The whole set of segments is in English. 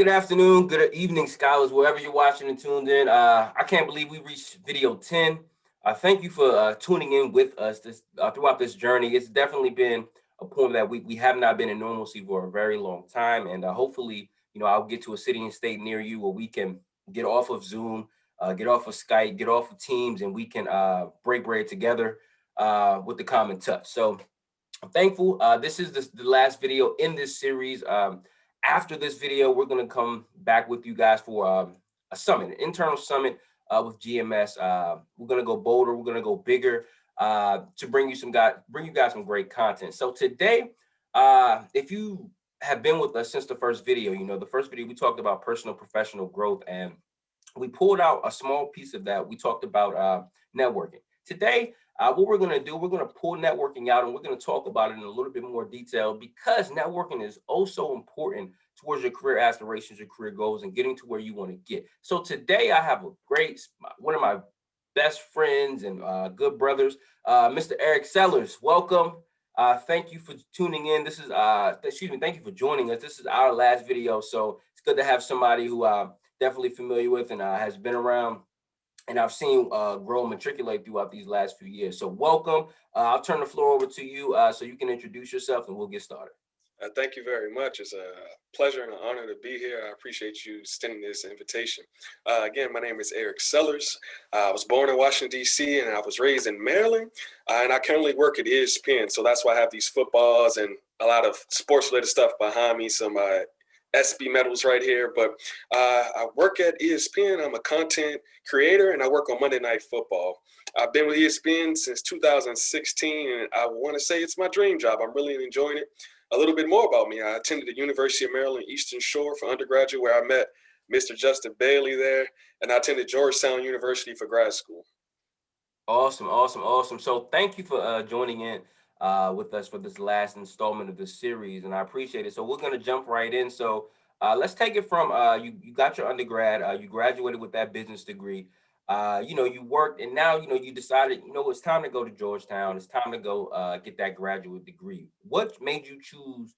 good afternoon, good evening, scholars, wherever you're watching and tuned in. I can't believe we reached video 10. Thank you for tuning in with us throughout this journey. It's definitely been a point that we have not been in normalcy for a very long time. And hopefully, I'll get to a city and state near you where we can get off of Zoom, get off of Skype, get off of Teams, and we can break bread together with the common touch. So I'm thankful. This is the last video in this series. After this video, we're going to come back with you guys for a summit, an internal summit with GMS. We're going to go bolder. We're going to go bigger to bring you guys some great content. So today, if you have been with us since the first video, the first video we talked about personal professional growth, and we pulled out a small piece of that. We talked about networking. Today, what we're going to do, we're going to pull networking out and we're going to talk about it in a little bit more detail, because networking is also important towards your career aspirations, your career goals, and getting to where you want to get. So today I have one of my best friends and good brothers, Mr. Eric Sellers. Welcome. Thank you for tuning in. This is, thank you for joining us. This is our last video. So it's good to have somebody who I'm definitely familiar with and has been around, and I've seen grow and matriculate throughout these last few years. So welcome. I'll turn the floor over to you so you can introduce yourself and we'll get started. Thank you very much. It's a pleasure and an honor to be here. I appreciate you extending this invitation. Again, my name is Eric Sellers. I was born in Washington, D.C., and I was raised in Maryland. And I currently work at ESPN. So that's why I have these footballs and a lot of sports-related stuff behind me. Some SB medals right here. But I work at ESPN. I'm a content creator, and I work on Monday Night Football. I've been with ESPN since 2016, and I want to say it's my dream job. I'm really enjoying it. A little bit more about me. I attended the University of Maryland Eastern Shore for undergraduate, where I met Mr. Justin Bailey there, and I attended Georgetown University for grad school. Awesome. So thank you for joining in with us for this last installment of this series, and I appreciate it. So we're going to jump right in. So let's take it from you got your undergrad, you graduated with that business degree. You worked, and now you decided it's time to go to Georgetown. It's time to go get that graduate degree. What made you choose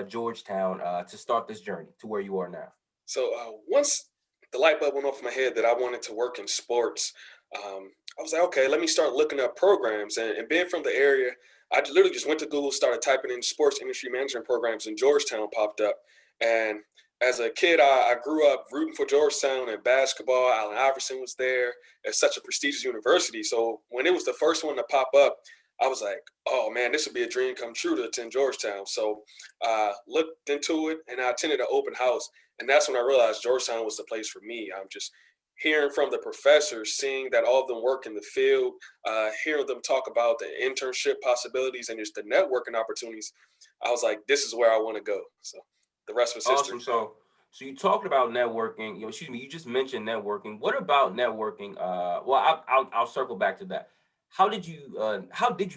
Georgetown to start this journey to where you are now? So once the light bulb went off in my head that I wanted to work in sports, I was like, okay, let me start looking up programs. And being from the area, I literally just went to Google, started typing in sports industry management programs, and Georgetown popped up. And as a kid, I grew up rooting for Georgetown and basketball. Allen Iverson was there. It's such a prestigious university. So when it was the first one to pop up, I was like, oh, man, this would be a dream come true to attend Georgetown. So I looked into it, and I attended an open house. And that's when I realized Georgetown was the place for me. I'm just hearing from the professors, seeing that all of them work in the field, hearing them talk about the internship possibilities and just the networking opportunities. I was like, this is where I want to go. So the rest was history. Awesome. So you talked about networking. You just mentioned networking. What about networking? Well, I'll circle back to that. How did you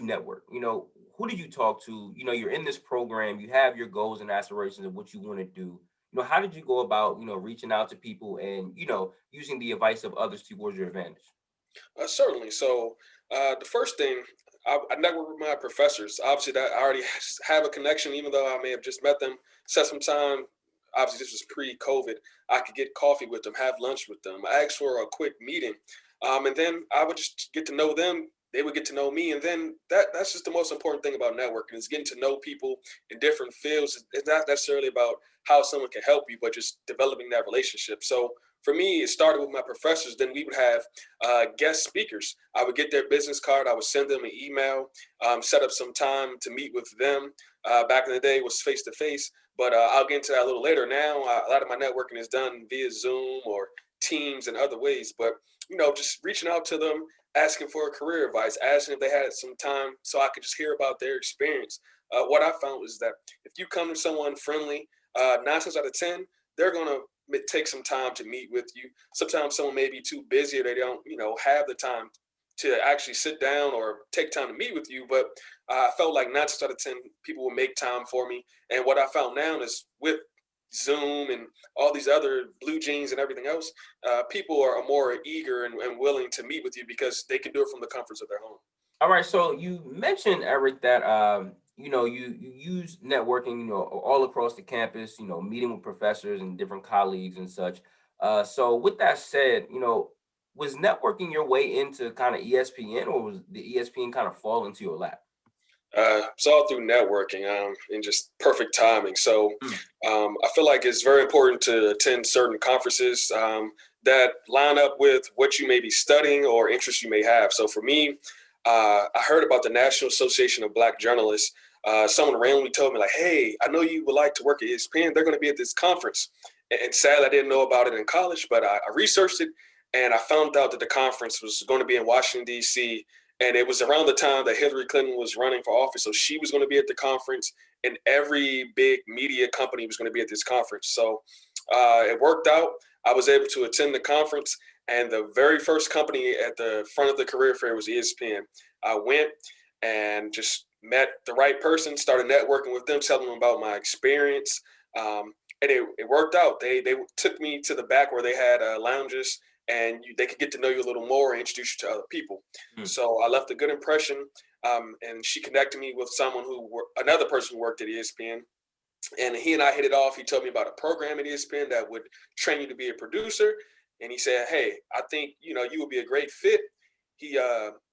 network? Who did you talk to? You're in this program. You have your goals and aspirations of what you want to do. How did you go about reaching out to people and using the advice of others towards your advantage? Certainly. So the first thing, I network with my professors. Obviously, that I already have a connection, even though I may have just met them, set some time. Obviously, this was pre-COVID. I could get coffee with them, have lunch with them. I asked for a quick meeting, and then I would just get to know them. They would get to know me, and then that's just the most important thing about networking is getting to know people in different fields. It's not necessarily about how someone can help you, but just developing that relationship. So for me, it started with my professors. Then we would have guest speakers. I would get their business card. I would send them an email, set up some time to meet with them. Back in the day, it was face-to-face, but I'll get into that a little later. Now, a lot of my networking is done via Zoom or Teams and other ways. But, just reaching out to them, asking for career advice, asking if they had some time so I could just hear about their experience. What I found was that if you come to someone friendly, 9 times out of 10, they're going to take some time to meet with you. Sometimes someone may be too busy or they don't, have the time to actually sit down or take time to meet with you. But I felt like 9 times out of 10 people will make time for me. And what I found now is with Zoom and all these other Blue Jeans and everything else, people are more eager and willing to meet with you because they can do it from the comforts of their home. All right. So you mentioned, Eric, that you use networking, all across the campus, meeting with professors and different colleagues and such. So with that said, was networking your way into kind of ESPN, or was the ESPN kind of fall into your lap? It's all through networking and just perfect timing. So Mm. I feel like it's very important to attend certain conferences that line up with what you may be studying or interests you may have. So for me, I heard about the National Association of Black Journalists. Someone randomly told me like, "Hey, I know you would like to work at ESPN. They're going to be at this conference." And sadly, I didn't know about it in college, but I researched it and I found out that the conference was going to be in Washington D.C. And it was around the time that Hillary Clinton was running for office. So she was going to be at the conference, and every big media company was going to be at this conference. So it worked out. I was able to attend the conference, and the very first company at the front of the career fair was ESPN. I went and just met the right person, started networking with them, telling them about my experience. And it worked out. They took me to the back where they had lounges, and they could get to know you a little more and introduce you to other people. Mm. So I left a good impression, and she connected me with another person who worked at ESPN, and he and I hit it off. He told me about a program at ESPN that would train you to be a producer, and he said, "Hey, I think you would be a great fit." He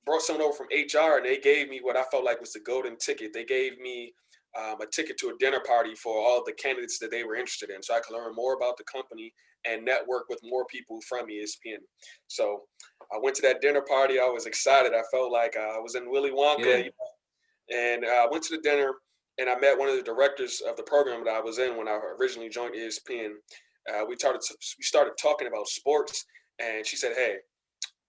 brought someone over from HR, and they gave me what I felt like was the golden ticket. They gave me a ticket to a dinner party for all the candidates that they were interested in, so I could learn more about the company and network with more people from ESPN. So I went to that dinner party. I was excited. I felt like I was in Willy Wonka, Yeah. and I went to the dinner, and I met one of the directors of the program that I was in when I originally joined ESPN. We started talking about sports, and she said, "Hey,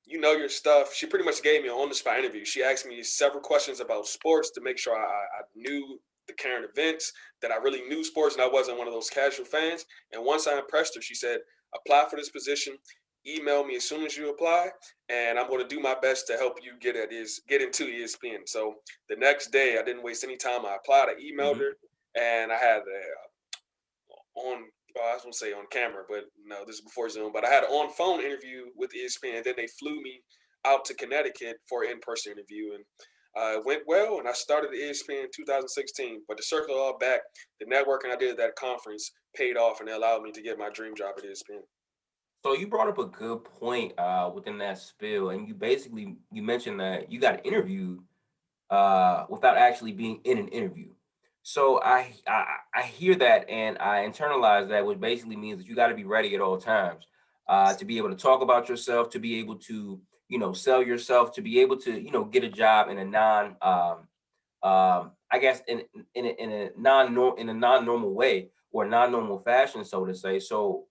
you know your stuff." She pretty much gave me an on the spot interview. She asked me several questions about sports to make sure I knew the current events, that I really knew sports and I wasn't one of those casual fans. And once I impressed her, she said, "Apply for this position. Email me as soon as you apply, and I'm going to do my best to help you get into ESPN." So the next day, I didn't waste any time. I applied. I emailed Hmm. her, and I had on I was gonna say on camera, but no, this is before Zoom. But I had an on phone interview with ESPN. And then they flew me out to Connecticut for an in person interview, and it went well. And I started at ESPN in 2016. But to circle it all back, the networking I did at that conference paid off, and it allowed me to get my dream job at ESPN. So you brought up a good point within that spill, and you mentioned that you got interviewed without actually being in an interview. So I hear that and I internalize that, which basically means that you got to be ready at all times to be able to talk about yourself, to be able to sell yourself, to be able to get a job in a I guess in a non normal way or non normal fashion, so to say. So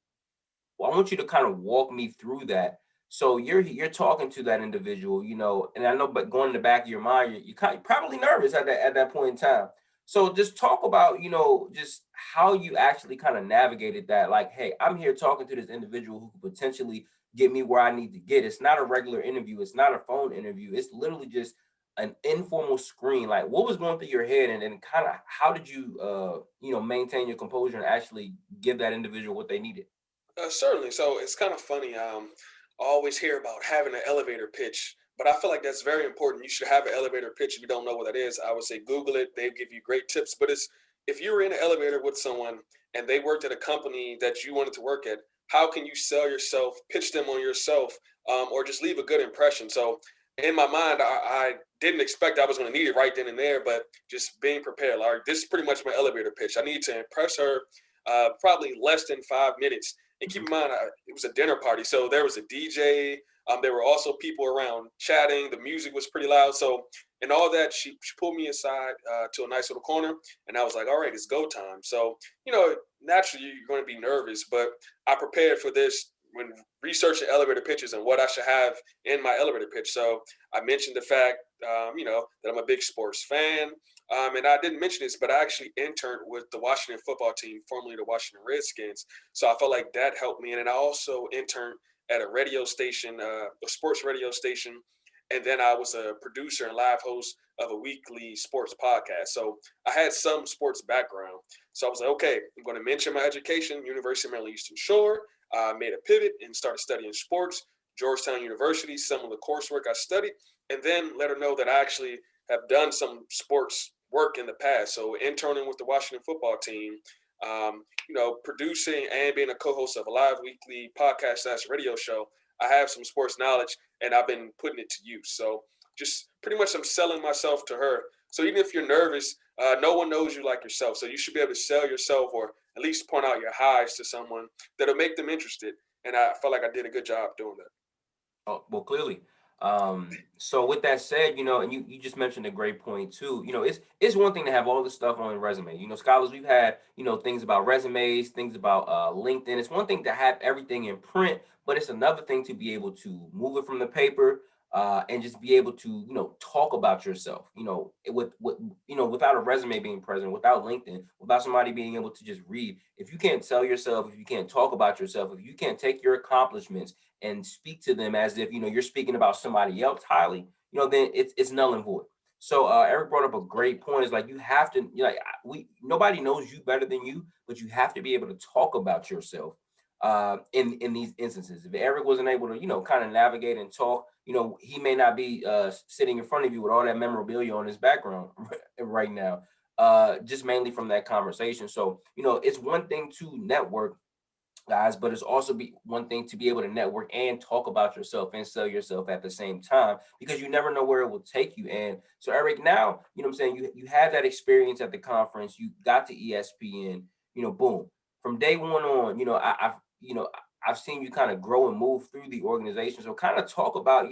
well, I want you to kind of walk me through that. So you're talking to that individual, and I know, but going in the back of your mind, you're kind of probably nervous at that point in time. So just talk about, just how you actually kind of navigated that. Like, hey, I'm here talking to this individual who could potentially get me where I need to get. It's not a regular interview. It's not a phone interview. It's literally just an informal screen. Like, what was going through your head, and then kind of how did you, maintain your composure and actually give that individual what they needed? Certainly. So it's kind of funny. I always hear about having an elevator pitch, but I feel like that's very important. You should have an elevator pitch. If you don't know what that is, I would say Google it. They give you great tips. But it's if you were in an elevator with someone and they worked at a company that you wanted to work at, how can you sell yourself, pitch them on yourself, or just leave a good impression? So in my mind, I didn't expect I was going to need it right then and there, but just being prepared. Like this is pretty much my elevator pitch. I need to impress her, probably less than 5 minutes. And keep in mind, it was a dinner party, so there was a DJ. There were also people around chatting. The music was pretty loud. So, and all that, she pulled me aside to a nice little corner, and I was like, "All right, it's go time." So, naturally you're going to be nervous, but I prepared for this when researching elevator pitches and what I should have in my elevator pitch. So, I mentioned the fact, that I'm a big sports fan. And I didn't mention this, but I actually interned with the Washington football team, formerly the Washington Redskins. So I felt like that helped me. And then I also interned at a radio station, a sports radio station. And then I was a producer and live host of a weekly sports podcast. So I had some sports background. So I was like, okay, I'm going to mention my education, University of Maryland Eastern Shore. I made a pivot and started studying sports, Georgetown University, some of the coursework I studied, and then let her know that I actually have done some sports work in the past. So interning with the Washington football team, producing and being a co-host of a live weekly podcast / radio show. I have some sports knowledge and I've been putting it to use. So just pretty much I'm selling myself to her. So even if you're nervous, no one knows you like yourself. So you should be able to sell yourself or at least point out your highs to someone that'll make them interested. And I felt like I did a good job doing that. Oh, well, clearly. So with that said, and you just mentioned a great point too. It's one thing to have all this stuff on your resume. Scholars, we've had, things about resumes, things about LinkedIn. It's one thing to have everything in print, but it's another thing to be able to move it from the paper, and just be able to, talk about yourself, without a resume being present, without LinkedIn, without somebody being able to just read. If you can't sell yourself, if you can't talk about yourself, if you can't take your accomplishments and speak to them as if, you're speaking about somebody else highly, then it's null and void. So Eric brought up a great point. Is like, you have to, nobody knows you better than you, but you have to be able to talk about yourself in these instances. If Eric wasn't able to, kind of navigate and talk, he may not be sitting in front of you with all that memorabilia on his background right now, just mainly from that conversation. So, it's one thing to network, guys, but it's also be one thing to be able to network and talk about yourself and sell yourself at the same time, because you never know where it will take you. And so, Eric, now, what I'm saying, you had that experience at the conference, you got to ESPN, boom, from day one on, I've seen you kind of grow and move through the organization. So kind of talk about,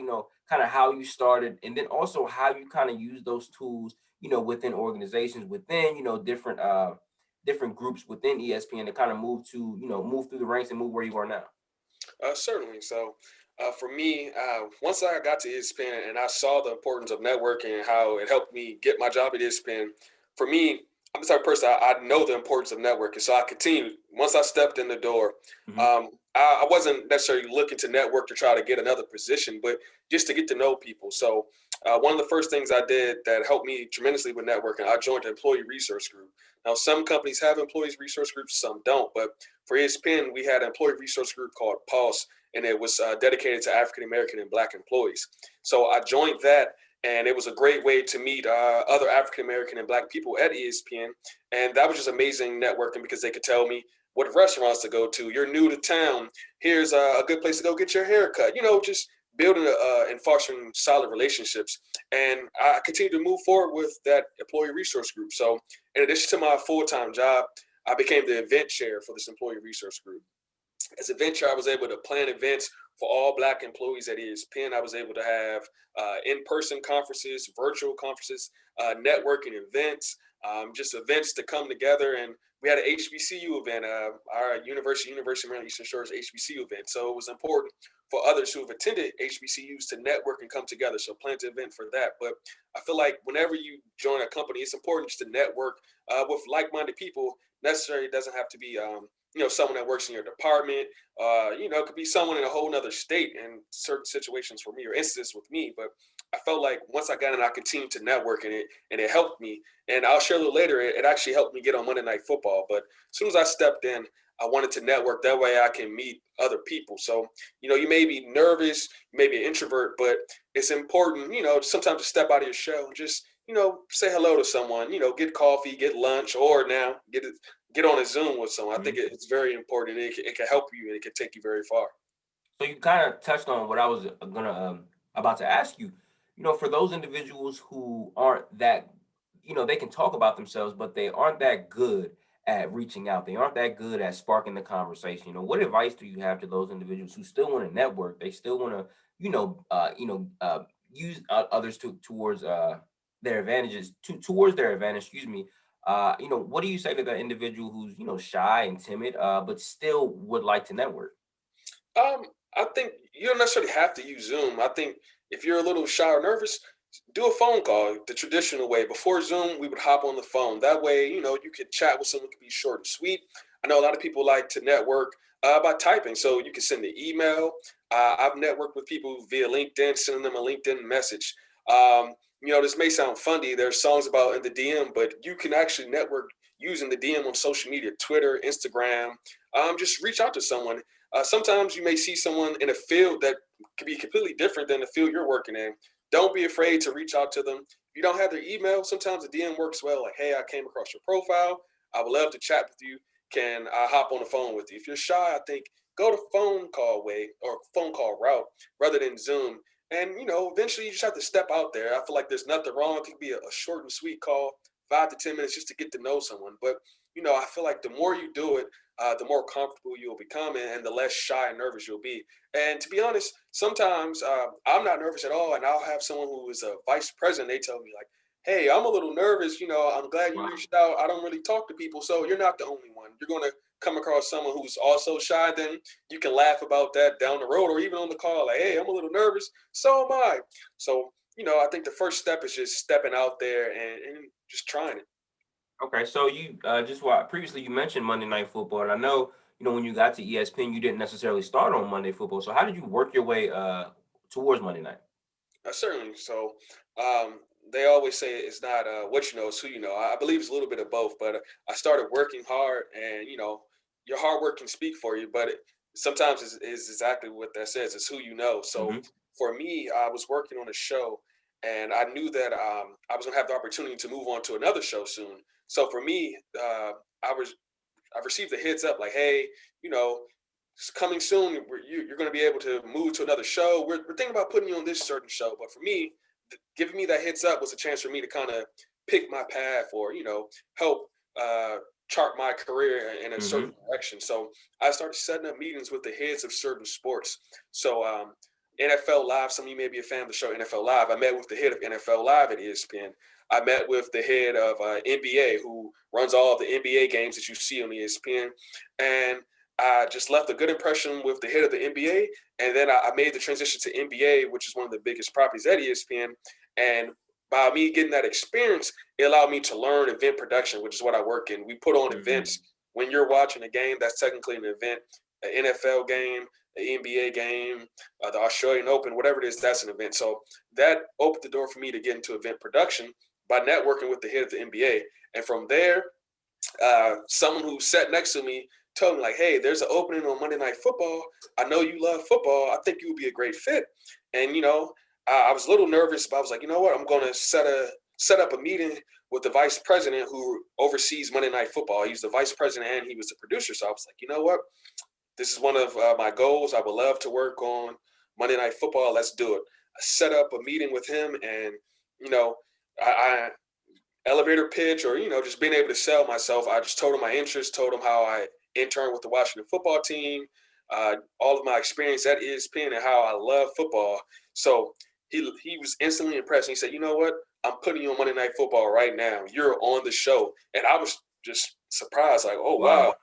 kind of how you started, and then also how you kind of use those tools, within organizations, within, different groups within ESPN to kind of move through the ranks and move where you are now. Certainly. So for me, once I got to ESPN and I saw the importance of networking and how it helped me get my job at ESPN, for me, I'm the type of person I know the importance of networking. So I continued. Once I stepped in the door, I wasn't necessarily looking to network to try to get another position, but just to get to know people. So one of the first things I did that helped me tremendously with networking, I joined an employee resource group. Now, some companies have employees resource groups, some don't. But for ESPN, we had an employee resource group called Pulse, and it was dedicated to African American and Black employees. So I joined that, and it was a great way to meet other African American and Black people at ESPN. And that was just amazing networking because they could tell me what restaurants to go to. You're new to town. Here's a good place to go get your hair cut. Just building and fostering solid relationships. And I continue to move forward with that employee resource group. So in addition to my full-time job, I became the event chair for this employee resource group. As event chair, I was able to plan events for all Black employees at ESPN. I was able to have in-person conferences, virtual conferences, networking events, just events to come together. And we had an HBCU event, our University of Maryland Eastern Shore's HBCU event. So it was important for others who have attended HBCUs to network and come together. So plan an event for that. But I feel like whenever you join a company, it's important just to network with like-minded people. Necessarily doesn't have to be someone that works in your department. It could be someone in a whole nother state in certain situations for me or instances with me. But I felt like once I got in, I continued to network and it helped me. And I'll share a little later, it actually helped me get on Monday Night Football. But as soon as I stepped in, I wanted to network. That way I can meet other people. So, you may be nervous, you may be an introvert, but it's important, sometimes to step out of your shell and just, say hello to someone, get coffee, get lunch, or now get on a Zoom with someone. I think it's very important. It can help you and it can take you very far. So you kind of touched on what I was gonna about to ask you. For those individuals who aren't that, they can talk about themselves, but they aren't that good at reaching out. They aren't that good at sparking the conversation. What advice do you have to those individuals who still want to network? They still want to, use others towards their advantages, towards their advantage. Excuse me. What do you say to that individual who's, shy and timid, but still would like to network? I think you don't necessarily have to use Zoom. I think if you're a little shy or nervous, do a phone call the traditional way. Before Zoom, we would hop on the phone. That way, you could chat with someone, it could be short and sweet. I know a lot of people like to network by typing. So you can send an email. I've networked with people via LinkedIn, sending them a LinkedIn message. This may sound funny. There's songs about in the DM, but you can actually network using the DM on social media, Twitter, Instagram. Just reach out to someone. Sometimes you may see someone in a field that could be completely different than the field you're working in. don't be afraid to reach out to them. If you don't have their email, sometimes the DM works well. Like, hey, I came across your profile. I would love to chat with you. Can I hop on the phone with you? If you're shy, I think go the phone call way or phone call route rather than Zoom. And eventually you just have to step out there. I feel like there's nothing wrong. It could be a short and sweet call, 5 to 10 minutes just to get to know someone. But I feel like the more you do it, the more comfortable you'll become, and the less shy and nervous you'll be. And to be honest, sometimes I'm not nervous at all, and I'll have someone who is a vice president. They tell me like, "Hey, I'm a little nervous. I'm glad you Wow. reached out. I don't really talk to people, so you're not the only one. You're gonna come across someone who's also shy. Then you can laugh about that down the road, or even on the call. Like, hey, I'm a little nervous. So am I. So I think the first step is just stepping out there and just trying it. Okay, so you just what previously you mentioned Monday Night Football, and I know when you got to ESPN, you didn't necessarily start on Monday Football. So how did you work your way towards Monday Night? Certainly. So they always say it's not what you know, it's who you know. I believe it's a little bit of both, but I started working hard, and your hard work can speak for you, but sometimes is exactly what that says. It's who you know. So Hmm. for me, I was working on a show, and I knew that I was going to have the opportunity to move on to another show soon. So for me, I received a heads up like, hey, you know, it's coming soon. You're going to be able to move to another show. We're thinking about putting you on this certain show. But for me, giving me that heads up was a chance for me to kind of pick my path or, help uh, chart my career in a certain Hmm. direction. So I started setting up meetings with the heads of certain sports. So NFL Live, some of you may be a fan of the show NFL Live. I met with the head of NFL Live at ESPN. I met with the head of NBA, who runs all of the NBA games that you see on ESPN, and I just left a good impression with the head of the NBA, and then I made the transition to NBA, which is one of the biggest properties at ESPN. And by me getting that experience, it allowed me to learn event production, which is what I work in. We put on events. Hmm. When you're watching a game, that's technically an event. An NFL game, an NBA game, the Australian Open, whatever it is, that's an event. So that opened the door for me to get into event production by networking with the head of the NBA. And from there, someone who sat next to me told me like, "Hey, there's an opening on Monday Night Football. I know you love football. I think you would be a great fit." And I was a little nervous, but I was like, you know what? I'm going to set up a meeting with the vice president who oversees Monday Night Football. He's the vice president and he was the producer. So I was like, you know what? This is one of my goals. I would love to work on Monday Night Football. Let's do it. I set up a meeting with him, and you know, I elevator pitch or just being able to sell myself. I just told him my interest, told him how I interned with the Washington football team, all of my experience at ESPN and how I love football. So he was instantly impressed. And he said, "You know what? I'm putting you on Monday Night Football right now. You're on the show." And I was just surprised, like, "Oh wow!" Wow.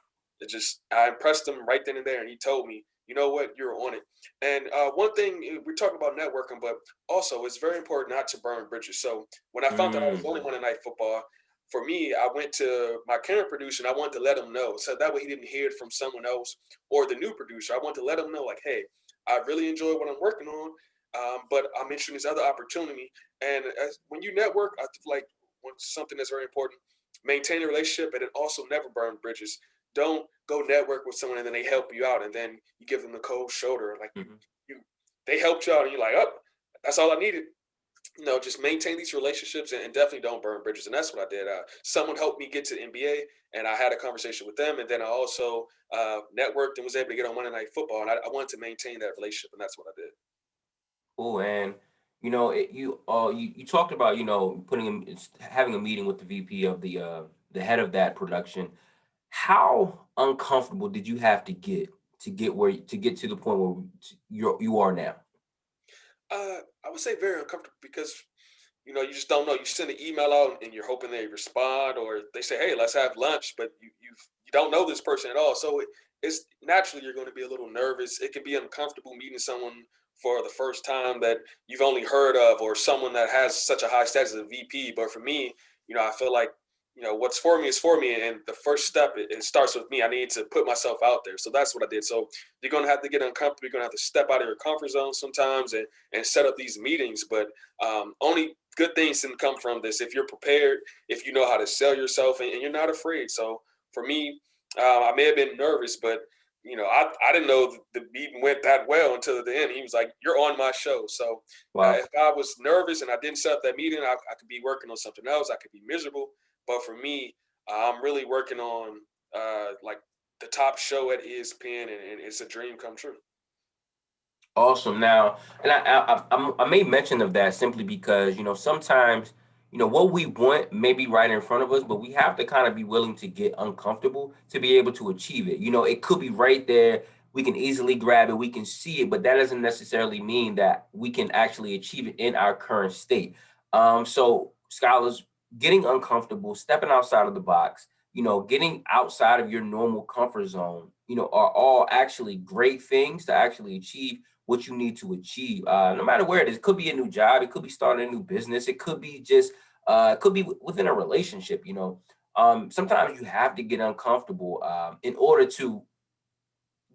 I impressed him right then and there, and he told me, "You know what? You're on it." And one thing we're talking about networking, but also it's very important not to burn bridges. So when I found out I was Mm. on Monday Night Football, for me, I went to my current producer and I wanted to let him know, so that way he didn't hear it from someone else or the new producer. I wanted to let him know, like, hey, I really enjoy what I'm working on, but I'm interested in this other opportunity. And when you network, I feel like something that's very important: maintain a relationship, and then also never burn bridges. Don't go network with someone and then they help you out and then you give them the cold shoulder. Like Mhm. you they helped you out and you're like, oh, that's all I needed. Just maintain these relationships and definitely don't burn bridges. And that's what I did. Someone helped me get to the NBA, and I had a conversation with them. And then I also networked and was able to get on Monday Night Football. And I wanted to maintain that relationship, and that's what I did. Cool. And you talked about having a meeting with the VP of the head of that production. How uncomfortable did you have to get to the point where you are now? I would say very uncomfortable because you just don't know. You send an email out and you're hoping they respond, or they say, "Hey, let's have lunch," but you don't know this person at all. So it's naturally you're going to be a little nervous. It can be uncomfortable meeting someone for the first time that you've only heard of, or someone that has such a high status as a VP. But for me, I feel like what's for me is for me, and the first step it starts with me. I need to put myself out there. So that's what I did. So you're going to have to get uncomfortable. You're going to have to step out of your comfort zone sometimes and set up these meetings. But only good things can come from this if you're prepared, if you know how to sell yourself, and you're not afraid. So for me, I may have been nervous, but I didn't know the meeting went that well until the end. He was like, "You're on my show." So Wow. if I was nervous and I didn't set up that meeting, I could be working on something else. I could be miserable. But for me, I'm really working on like the top show at ESPN, and it's a dream come true. Awesome. Now, and I made mention of that simply because sometimes what we want may be right in front of us, but we have to kind of be willing to get uncomfortable to be able to achieve it. It could be right there. We can easily grab it. We can see it, but that doesn't necessarily mean that we can actually achieve it in our current state. So, scholars, getting uncomfortable, stepping outside of the box, getting outside of your normal comfort zone, are all actually great things to actually achieve what you need to achieve, no matter where it is. It could be a new job, it could be starting a new business, it could be just, it could be within a relationship. Sometimes you have to get uncomfortable in order to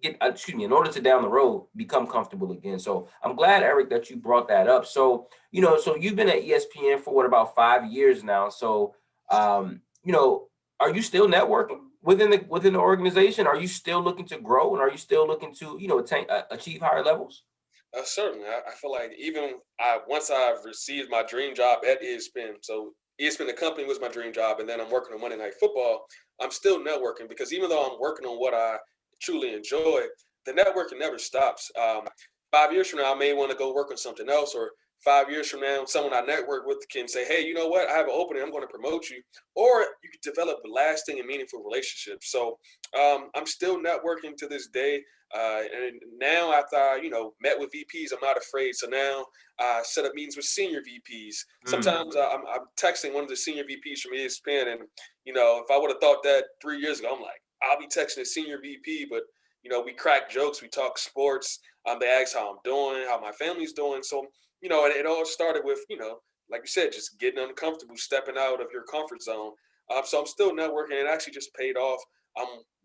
in order to down the road become comfortable again. So I'm glad, Eric, that you brought that up. So so you've been at ESPN for what, about 5 years now. So are you still networking within the organization? Are you still looking to grow, and are you still looking to achieve higher levels? Certainly, I feel like even once I've received my dream job at ESPN, so ESPN the company was my dream job, and then I'm working on Monday Night Football. I'm still networking because even though I'm working on what I truly enjoy, the networking never stops. 5 years from now, I may want to go work on something else, or 5 years from now, someone I network with can say, "Hey, you know what? I have an opening. I'm going to promote you," or you could develop lasting and meaningful relationships. So I'm still networking to this day. And now after I, met with VPs, I'm not afraid. So now I set up meetings with senior VPs. Mm, Sometimes I'm texting one of the senior VPs from ESPN, and if I would have thought that 3 years ago, I'm like, I'll be texting a senior VP, but we crack jokes, we talk sports. They ask how I'm doing, how my family's doing. So it all started with like you said, just getting uncomfortable, stepping out of your comfort zone. So I'm still networking. It actually just paid off.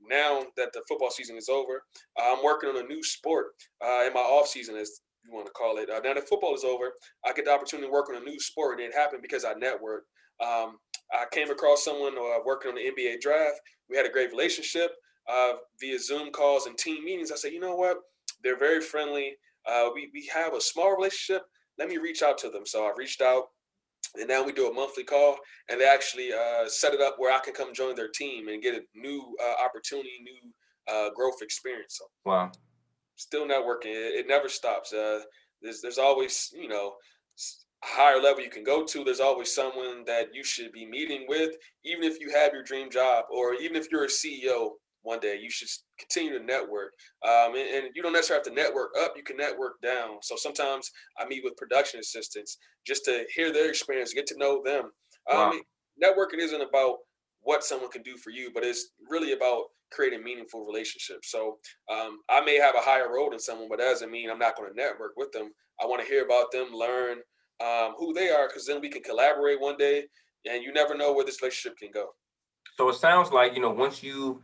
Now that the football season is over, I'm working on a new sport in my off season, as you want to call it. Now that football is over, I get the opportunity to work on a new sport, and it happened because I networked. I came across someone working on the NBA draft. We had a great relationship via Zoom calls and team meetings. I said, you know what? They're very friendly. We have a small relationship. Let me reach out to them. So I reached out, and now we do a monthly call, and they actually set it up where I can come join their team and get a new opportunity, new growth experience. So wow. still networking, it never stops. There's always a higher level you can go to. There's always someone that you should be meeting with, even if you have your dream job, or even if you're a CEO one day. You should continue to network, and you don't necessarily have to network up. You can network down. So sometimes I meet with production assistants just to hear their experience, get to know them. Wow. Networking isn't about what someone can do for you, but it's really about creating meaningful relationships. So I may have a higher role than someone, but that doesn't mean I'm not going to network with them. I want to hear about them, learn who they are, because then we can collaborate one day, and you never know where this relationship can go. So it sounds like, once you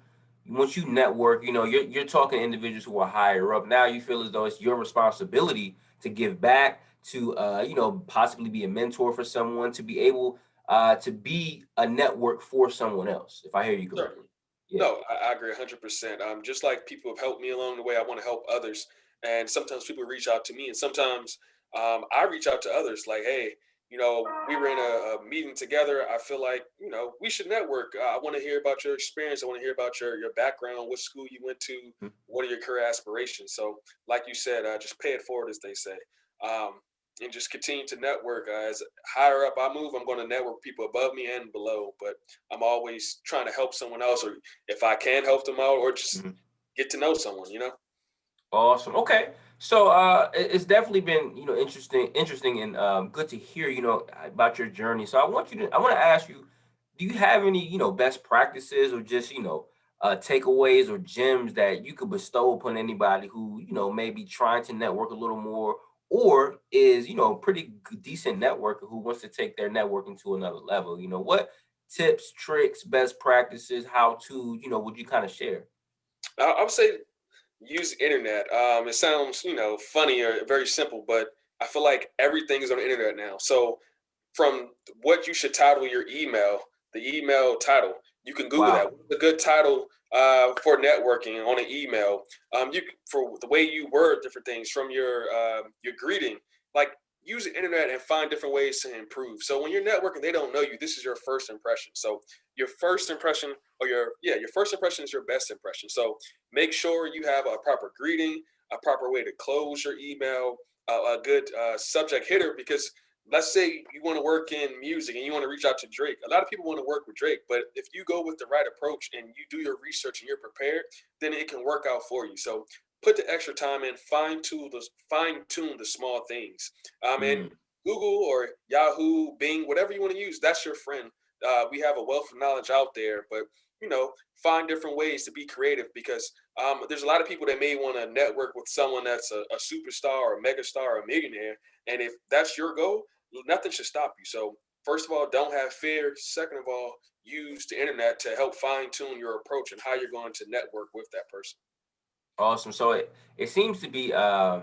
network, you're talking to individuals who are higher up. Now you feel as though it's your responsibility to give back, to possibly be a mentor for someone, to be able to be a network for someone else, if I hear you correctly. Certainly. Yeah. No, I agree 100%. Just like people have helped me along the way, I want to help others. And sometimes people reach out to me, and sometimes I reach out to others like, hey, we were in a meeting together. I feel like, we should network. I want to hear about your experience. I want to hear about your background, what school you went to, Mhm. what are your career aspirations. So, like you said, just pay it forward, as they say. Um, and just continue to network. As higher up I move, I'm going to network people above me and below. But I'm always trying to help someone else, or if I can help them out, or just Mhm. get to know someone. Awesome. Okay. So it's definitely been, interesting and good to hear, about your journey. So I want to ask you, do you have any, best practices, or just, takeaways or gems that you could bestow upon anybody who, may be trying to network a little more, or is, pretty decent networker who wants to take their networking to another level? What tips, tricks, best practices, how to, would you kind of share? I would say use the internet. It sounds, funny or very simple, but I feel like everything is on the internet now. So from what you should title your email, the email title, You can Google that. Wow. What's a good title for networking on an email? For the way you word different things from your greeting, like use the internet and find different ways to improve. So when you're networking, they don't know you. This is your first impression. So your first impression, or your first impression is your best impression. So make sure you have a proper greeting, a proper way to close your email, a good subject hitter, because let's say you want to work in music and you want to reach out to Drake. A lot of people want to work with Drake, but if you go with the right approach and you do your research and you're prepared, then it can work out for you. So put the extra time in, fine tune the small things. And Mm. Google or Yahoo, Bing, whatever you want to use, that's your friend. We have a wealth of knowledge out there, but find different ways to be creative, because there's a lot of people that may want to network with someone that's a superstar or a megastar or a millionaire. And if that's your goal, nothing should stop you. So first of all, don't have fear. Second of all, use the internet to help fine tune your approach and how you're going to network with that person. Awesome. So it seems to be a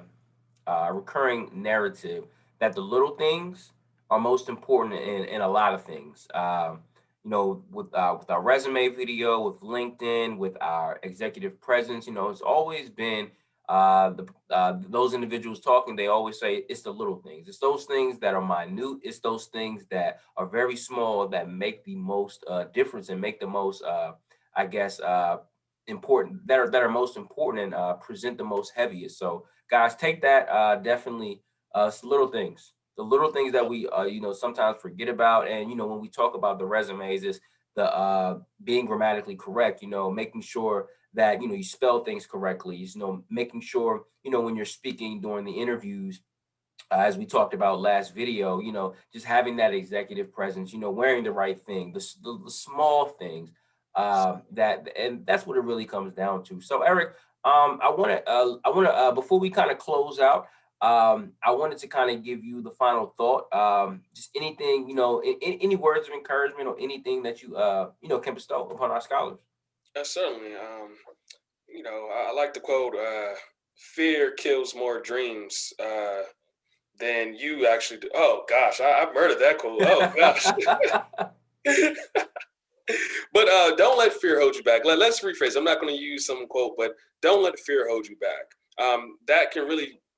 recurring narrative that the little things are most important in a lot of things. With our resume video, with LinkedIn, with our executive presence, it's always been those individuals talking. They always say it's the little things. It's those things that are minute. It's those things that are very small that make the most difference and make the most, I guess, important that are most important and present the most heaviest. So guys, take that definitely. It's the little things that we sometimes forget about. And when we talk about the resumes, is the being grammatically correct, making sure that you spell things correctly, making sure when you're speaking during the interviews, as we talked about last video, just having that executive presence, wearing the right thing, the small things, and that's what it really comes down to. So Eric, before we kind of close out, I wanted to kind of give you the final thought. Just anything, any words of encouragement or anything that can bestow upon our scholars. Certainly. I like the quote, fear kills more dreams than you actually do. Oh, gosh, I murdered that quote. Oh, gosh. But don't let fear hold you back. Let's rephrase. I'm not going to use some quote, but don't let fear hold you back. That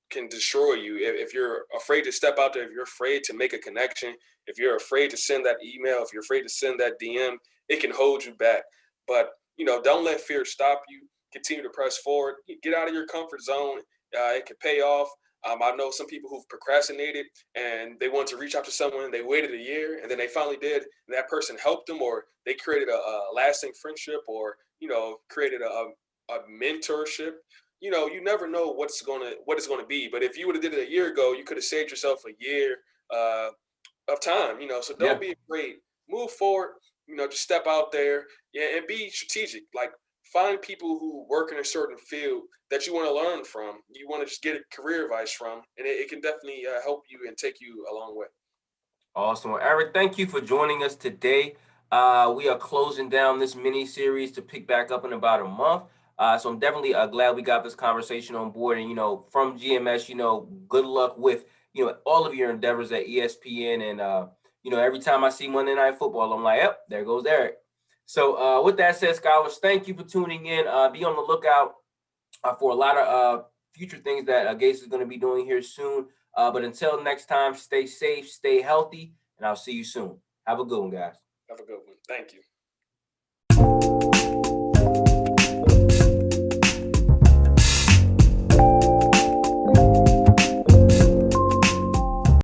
can destroy you if you're afraid to step out there, if you're afraid to make a connection, if you're afraid to send that email, if you're afraid to send that DM, it can hold you back. But don't let fear stop you. Continue to press forward. Get out of your comfort zone. It can pay off. I know some people who've procrastinated and they wanted to reach out to someone. They waited a year and then they finally did. And that person helped them, or they created a lasting friendship, or created a mentorship. You never know what it's gonna be. But if you would have did it a year ago, you could have saved yourself a year uh, of time. So don't Yeah. be afraid. Move forward. Just step out there, yeah, and be strategic. Like, find people who work in a certain field that you want to learn from. You want to just get a career advice from, and it can definitely help you and take you a long way. Awesome. Well, Eric, thank you for joining us today. We are closing down this mini series to pick back up in about a month. So I'm definitely glad we got this conversation on board. And, from GMS, good luck with, all of your endeavors at ESPN. And, every time I see Monday Night Football, I'm like, yep, there goes Eric. So with that said, scholars, thank you for tuning in. Be on the lookout for a lot of future things that Gase is going to be doing here soon. But until next time, stay safe, stay healthy, and I'll see you soon. Have a good one, guys. Have a good one. Thank you.